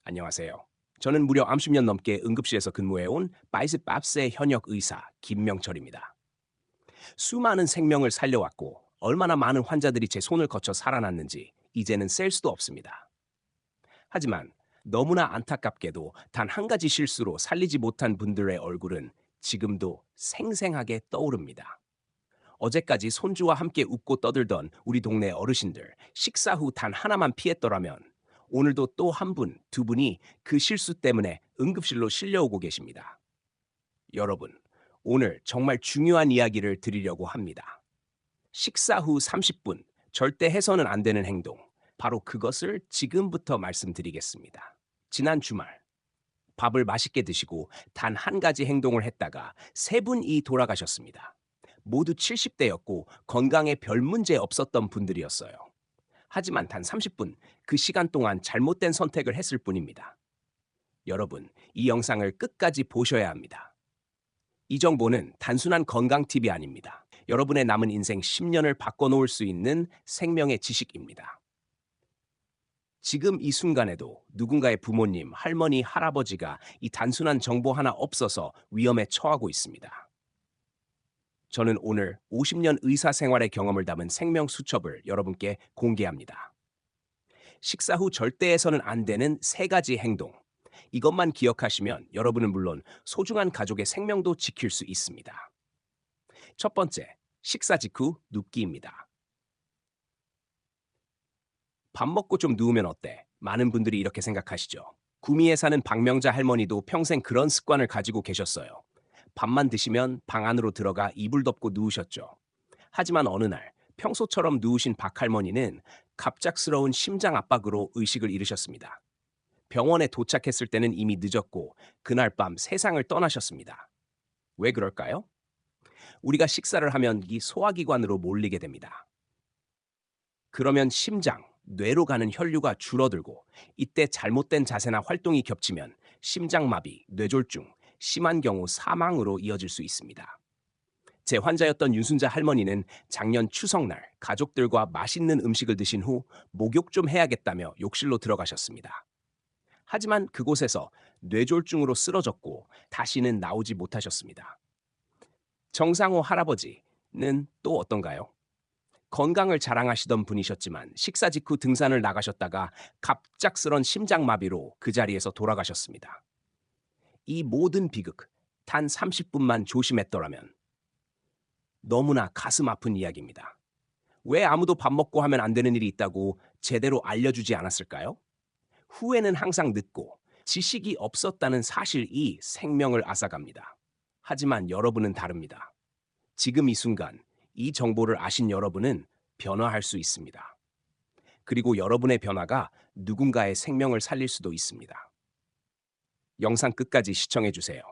안녕하세요. 저는 무려 30년 넘게 응급실에서 근무해온 바이스밥스의 현역 의사 김명철입니다. 수많은 생명을 살려왔고 얼마나 많은 환자들이 제 손을 거쳐 살아났는지 이제는 셀 수도 없습니다. 하지만 너무나 안타깝게도 단 한 가지 실수로 살리지 못한 분들의 얼굴은 지금도 생생하게 떠오릅니다. 어제까지 손주와 함께 웃고 떠들던 우리 동네 어르신들, 식사 후 단 하나만 피했더라면 오늘도 또 한 분, 두 분이 그 실수 때문에 응급실로 실려오고 계십니다. 여러분, 오늘 정말 중요한 이야기를 드리려고 합니다. 식사 후 30분, 절대 해서는 안 되는 행동. 바로 그것을 지금부터 말씀드리겠습니다. 지난 주말, 밥을 맛있게 드시고 단 한 가지 행동을 했다가 세 분이 돌아가셨습니다. 모두 70대였고 건강에 별 문제 없었던 분들이었어요. 하지만 단 30분, 그 시간 동안 잘못된 선택을 했을 뿐입니다. 여러분, 이 영상을 끝까지 보셔야 합니다. 이 정보는 단순한 건강 팁이 아닙니다. 여러분의 남은 인생 10년을 바꿔놓을 수 있는 생명의 지식입니다. 지금 이 순간에도 누군가의 부모님, 할머니, 할아버지가 이 단순한 정보 하나 없어서 위험에 처하고 있습니다. 저는 오늘 50년 의사 생활의 경험을 담은 생명 수첩을 여러분께 공개합니다. 식사 후 절대 해서는 안 되는 세 가지 행동. 이것만 기억하시면 여러분은 물론 소중한 가족의 생명도 지킬 수 있습니다. 첫 번째, 식사 직후 눕기입니다. 밥 먹고 좀 누우면 어때? 많은 분들이 이렇게 생각하시죠. 구미에 사는 박명자 할머니도 평생 그런 습관을 가지고 계셨어요. 밥만 드시면 방 안으로 들어가 이불 덮고 누우셨죠. 하지만 어느 날 평소처럼 누우신 박 할머니는 갑작스러운 심장 압박으로 의식을 잃으셨습니다. 병원에 도착했을 때는 이미 늦었고 그날 밤 세상을 떠나셨습니다. 왜 그럴까요? 우리가 식사를 하면 이 소화기관으로 몰리게 됩니다. 그러면 심장, 뇌로 가는 혈류가 줄어들고 이때 잘못된 자세나 활동이 겹치면 심장마비, 뇌졸중, 심한 경우 사망으로 이어질 수 있습니다. 제 환자였던 윤순자 할머니는 작년 추석날 가족들과 맛있는 음식을 드신 후 목욕 좀 해야겠다며 욕실로 들어가셨습니다. 하지만 그곳에서 뇌졸중으로 쓰러졌고 다시는 나오지 못하셨습니다. 정상호 할아버지는 또 어떤가요? 건강을 자랑하시던 분이셨지만 식사 직후 등산을 나가셨다가 갑작스런 심장마비로 그 자리에서 돌아가셨습니다. 이 모든 비극, 단 30분만 조심했더라면 너무나 가슴 아픈 이야기입니다. 왜 아무도 밥 먹고 하면 안 되는 일이 있다고 제대로 알려주지 않았을까요? 후회는 항상 늦고 지식이 없었다는 사실이 생명을 앗아갑니다. 하지만 여러분은 다릅니다. 지금 이 순간 이 정보를 아신 여러분은 변화할 수 있습니다. 그리고 여러분의 변화가 누군가의 생명을 살릴 수도 있습니다. 영상 끝까지 시청해 주세요.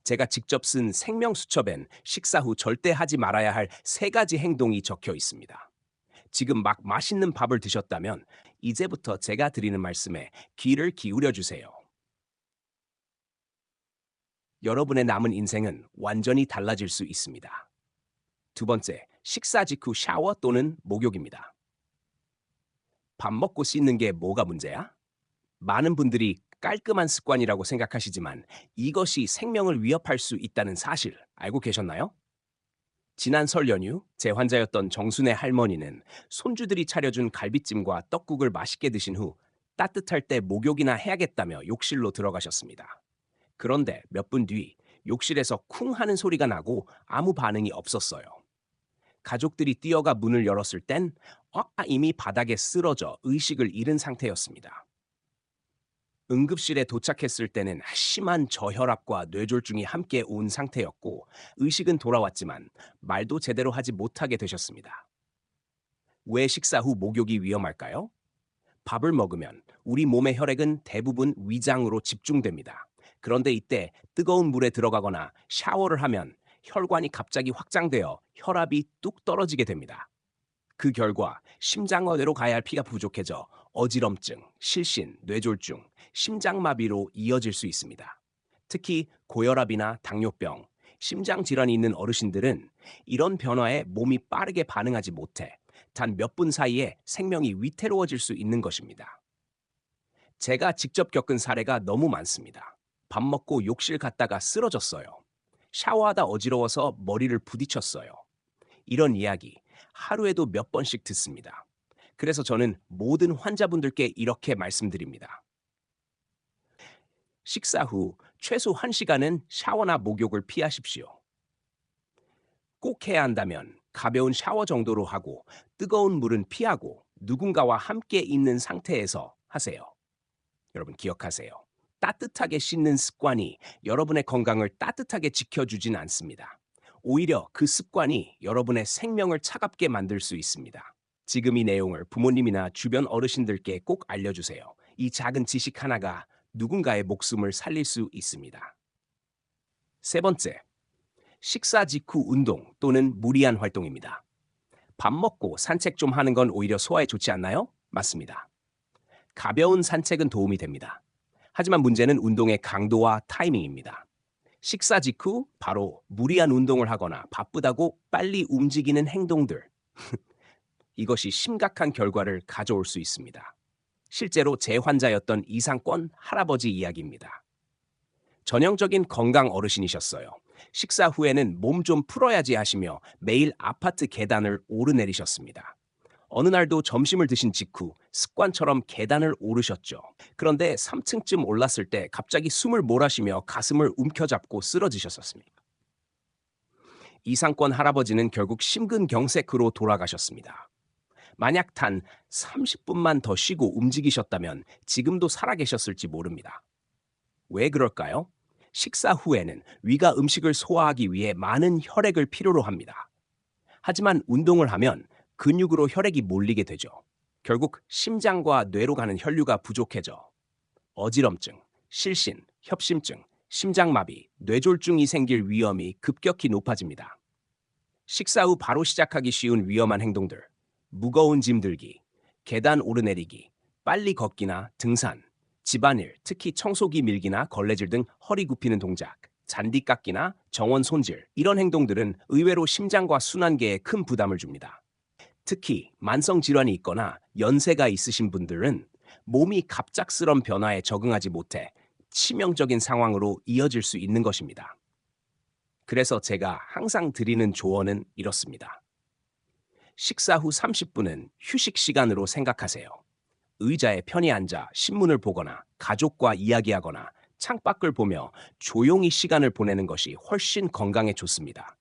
제가 직접 쓴 생명 수첩엔 식사 후 절대 하지 말아야 할 세 가지 행동이 적혀 있습니다. 지금 막 맛있는 밥을 드셨다면 이제부터 제가 드리는 말씀에 귀를 기울여 주세요. 여러분의 남은 인생은 완전히 달라질 수 있습니다. 두 번째, 식사 직후 샤워 또는 목욕입니다. 밥 먹고 씻는 게 뭐가 문제야? 많은 분들이 깔끔한 습관이라고 생각하시지만 이것이 생명을 위협할 수 있다는 사실 알고 계셨나요? 지난 설 연휴 제 환자였던 정순의 할머니는 손주들이 차려준 갈비찜과 떡국을 맛있게 드신 후 따뜻할 때 목욕이나 해야겠다며 욕실로 들어가셨습니다. 그런데 몇 분 뒤 욕실에서 쿵 하는 소리가 나고 아무 반응이 없었어요. 가족들이 뛰어가 문을 열었을 땐 이미 바닥에 쓰러져 의식을 잃은 상태였습니다. 응급실에 도착했을 때는 심한 저혈압과 뇌졸중이 함께 온 상태였고 의식은 돌아왔지만 말도 제대로 하지 못하게 되셨습니다. 왜 식사 후 목욕이 위험할까요? 밥을 먹으면 우리 몸의 혈액은 대부분 위장으로 집중됩니다. 그런데 이때 뜨거운 물에 들어가거나 샤워를 하면 혈관이 갑자기 확장되어 혈압이 뚝 떨어지게 됩니다. 그 결과 심장어대로 가야 할 피가 부족해져 어지럼증, 실신, 뇌졸중, 심장마비로 이어질 수 있습니다. 특히 고혈압이나 당뇨병, 심장질환이 있는 어르신들은 이런 변화에 몸이 빠르게 반응하지 못해 단 몇 분 사이에 생명이 위태로워질 수 있는 것입니다. 제가 직접 겪은 사례가 너무 많습니다. 밥 먹고 욕실 갔다가 쓰러졌어요. 샤워하다 어지러워서 머리를 부딪혔어요. 이런 이야기 하루에도 몇 번씩 듣습니다. 그래서 저는 모든 환자분들께 이렇게 말씀드립니다. 식사 후 최소 1시간은 샤워나 목욕을 피하십시오. 꼭 해야 한다면 가벼운 샤워 정도로 하고 뜨거운 물은 피하고 누군가와 함께 있는 상태에서 하세요. 여러분 기억하세요. 따뜻하게 씻는 습관이 여러분의 건강을 따뜻하게 지켜주진 않습니다. 오히려 그 습관이 여러분의 생명을 차갑게 만들 수 있습니다. 지금 이 내용을 부모님이나 주변 어르신들께 꼭 알려주세요. 이 작은 지식 하나가 누군가의 목숨을 살릴 수 있습니다. 세 번째, 식사 직후 운동 또는 무리한 활동입니다. 밥 먹고 산책 좀 하는 건 오히려 소화에 좋지 않나요? 맞습니다. 가벼운 산책은 도움이 됩니다. 하지만 문제는 운동의 강도와 타이밍입니다. 식사 직후 바로 무리한 운동을 하거나 바쁘다고 빨리 움직이는 행동들. 이것이 심각한 결과를 가져올 수 있습니다. 실제로 제 환자였던 이상권 할아버지 이야기입니다. 전형적인 건강 어르신이셨어요. 식사 후에는 몸 좀 풀어야지 하시며 매일 아파트 계단을 오르내리셨습니다. 어느 날도 점심을 드신 직후 습관처럼 계단을 오르셨죠. 그런데 3층쯤 올랐을 때 갑자기 숨을 몰아쉬며 가슴을 움켜잡고 쓰러지셨습니다. 이상권 할아버지는 결국 심근경색으로 돌아가셨습니다. 만약 단 30분만 더 쉬고 움직이셨다면 지금도 살아계셨을지 모릅니다. 왜 그럴까요? 식사 후에는 위가 음식을 소화하기 위해 많은 혈액을 필요로 합니다. 하지만 운동을 하면 근육으로 혈액이 몰리게 되죠. 결국 심장과 뇌로 가는 혈류가 부족해져 어지럼증, 실신, 협심증, 심장마비, 뇌졸중이 생길 위험이 급격히 높아집니다. 식사 후 바로 시작하기 쉬운 위험한 행동들, 무거운 짐 들기, 계단 오르내리기, 빨리 걷기나 등산, 집안일, 특히 청소기 밀기나 걸레질 등 허리 굽히는 동작, 잔디 깎기나 정원 손질, 이런 행동들은 의외로 심장과 순환계에 큰 부담을 줍니다. 특히 만성 질환이 있거나 연세가 있으신 분들은 몸이 갑작스런 변화에 적응하지 못해 치명적인 상황으로 이어질 수 있는 것입니다. 그래서 제가 항상 드리는 조언은 이렇습니다. 식사 후 30분은 휴식 시간으로 생각하세요. 의자에 편히 앉아 신문을 보거나 가족과 이야기하거나 창밖을 보며 조용히 시간을 보내는 것이 훨씬 건강에 좋습니다.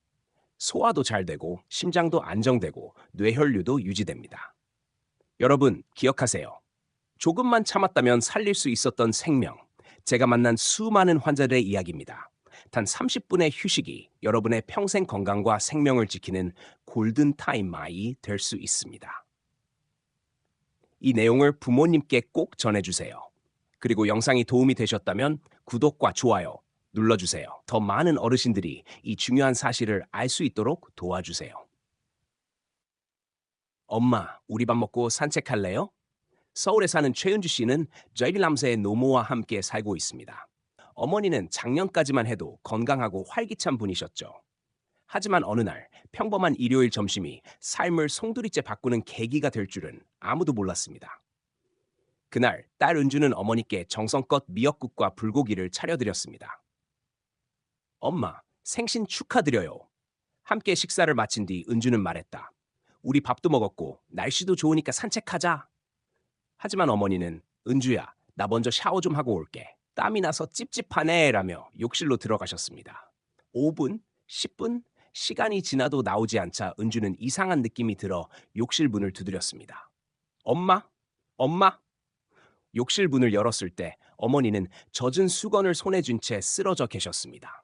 소화도 잘 되고 심장도 안정되고 뇌혈류도 유지됩니다. 여러분 기억하세요. 조금만 참았다면 살릴 수 있었던 생명. 제가 만난 수많은 환자들의 이야기입니다. 단 30분의 휴식이 여러분의 평생 건강과 생명을 지키는 골든 타임이 될 수 있습니다. 이 내용을 부모님께 꼭 전해주세요. 그리고 영상이 도움이 되셨다면 구독과 좋아요 눌러주세요. 더 많은 어르신들이 이 중요한 사실을 알 수 있도록 도와주세요. 엄마, 우리 밥 먹고 산책할래요? 서울에 사는 최은주 씨는 저희남새의 노모와 함께 살고 있습니다. 어머니는 작년까지만 해도 건강하고 활기찬 분이셨죠. 하지만 어느 날 평범한 일요일 점심이 삶을 송두리째 바꾸는 계기가 될 줄은 아무도 몰랐습니다. 그날 딸 은주는 어머니께 정성껏 미역국과 불고기를 차려드렸습니다. 엄마, 생신 축하드려요. 함께 식사를 마친 뒤 은주는 말했다. 우리 밥도 먹었고 날씨도 좋으니까 산책하자. 하지만 어머니는 은주야, 나 먼저 샤워 좀 하고 올게. 땀이 나서 찝찝하네 라며 욕실로 들어가셨습니다. 5분, 10분, 시간이 지나도 나오지 않자 은주는 이상한 느낌이 들어 욕실 문을 두드렸습니다. 엄마? 엄마? 욕실 문을 열었을 때 어머니는 젖은 수건을 손에 쥔 채 쓰러져 계셨습니다.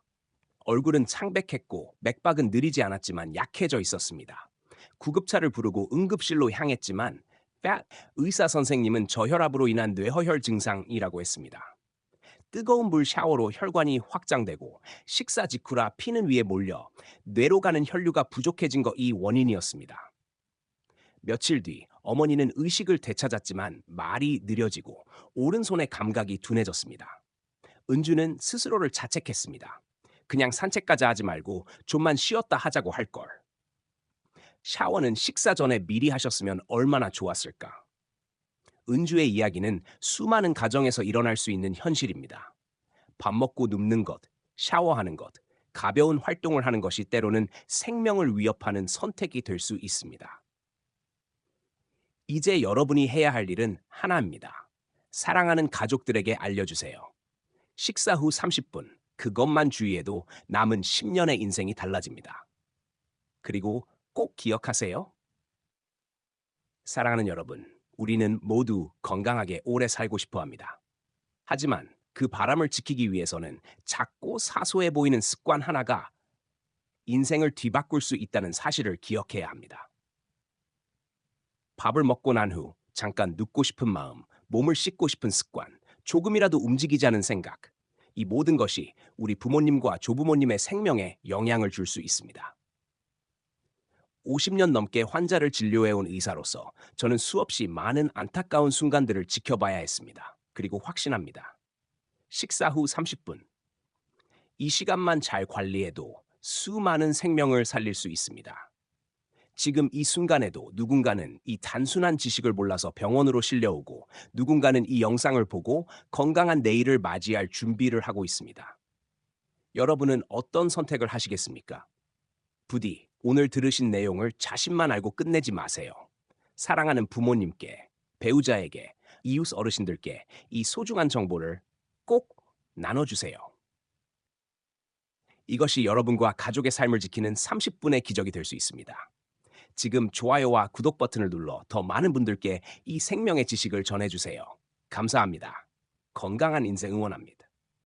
얼굴은 창백했고 맥박은 느리지 않았지만 약해져 있었습니다. 구급차를 부르고 응급실로 향했지만 의사 선생님은 저혈압으로 인한 뇌허혈 증상이라고 했습니다. 뜨거운 물 샤워로 혈관이 확장되고 식사 직후라 피는 위에 몰려 뇌로 가는 혈류가 부족해진 것이 원인이었습니다. 며칠 뒤 어머니는 의식을 되찾았지만 말이 느려지고 오른손의 감각이 둔해졌습니다. 은주는 스스로를 자책했습니다. 그냥 산책까지 하지 말고 좀만 쉬었다 하자고 할 걸. 샤워는 식사 전에 미리 하셨으면 얼마나 좋았을까. 은주의 이야기는 수많은 가정에서 일어날 수 있는 현실입니다. 밥 먹고 눕는 것, 샤워하는 것, 가벼운 활동을 하는 것이 때로는 생명을 위협하는 선택이 될 수 있습니다. 이제 여러분이 해야 할 일은 하나입니다. 사랑하는 가족들에게 알려주세요. 식사 후 30분, 그것만 주의해도 남은 10년의 인생이 달라집니다. 그리고 꼭 기억하세요. 사랑하는 여러분, 우리는 모두 건강하게 오래 살고 싶어 합니다. 하지만 그 바람을 지키기 위해서는 작고 사소해 보이는 습관 하나가 인생을 뒤바꿀 수 있다는 사실을 기억해야 합니다. 밥을 먹고 난 후 잠깐 눕고 싶은 마음, 몸을 씻고 싶은 습관, 조금이라도 움직이자는 생각, 이 모든 것이 우리 부모님과 조부모님의 생명에 영향을 줄 수 있습니다. 50년 넘게 환자를 진료해온 의사로서 저는 수없이 많은 안타까운 순간들을 지켜봐야 했습니다. 그리고 확신합니다. 식사 후 30분. 이 시간만 잘 관리해도 수많은 생명을 살릴 수 있습니다. 지금 이 순간에도 누군가는 이 단순한 지식을 몰라서 병원으로 실려오고 누군가는 이 영상을 보고 건강한 내일을 맞이할 준비를 하고 있습니다. 여러분은 어떤 선택을 하시겠습니까? 부디 오늘 들으신 내용을 자신만 알고 끝내지 마세요. 사랑하는 부모님께, 배우자에게, 이웃 어르신들께 이 소중한 정보를 꼭 나눠주세요. 이것이 여러분과 가족의 삶을 지키는 30분의 기적이 될 수 있습니다. 지금 좋아요와 구독 버튼을 눌러 더 많은 분들께 이 생명의 지식을 전해주세요. 감사합니다. 건강한 인생 응원합니다.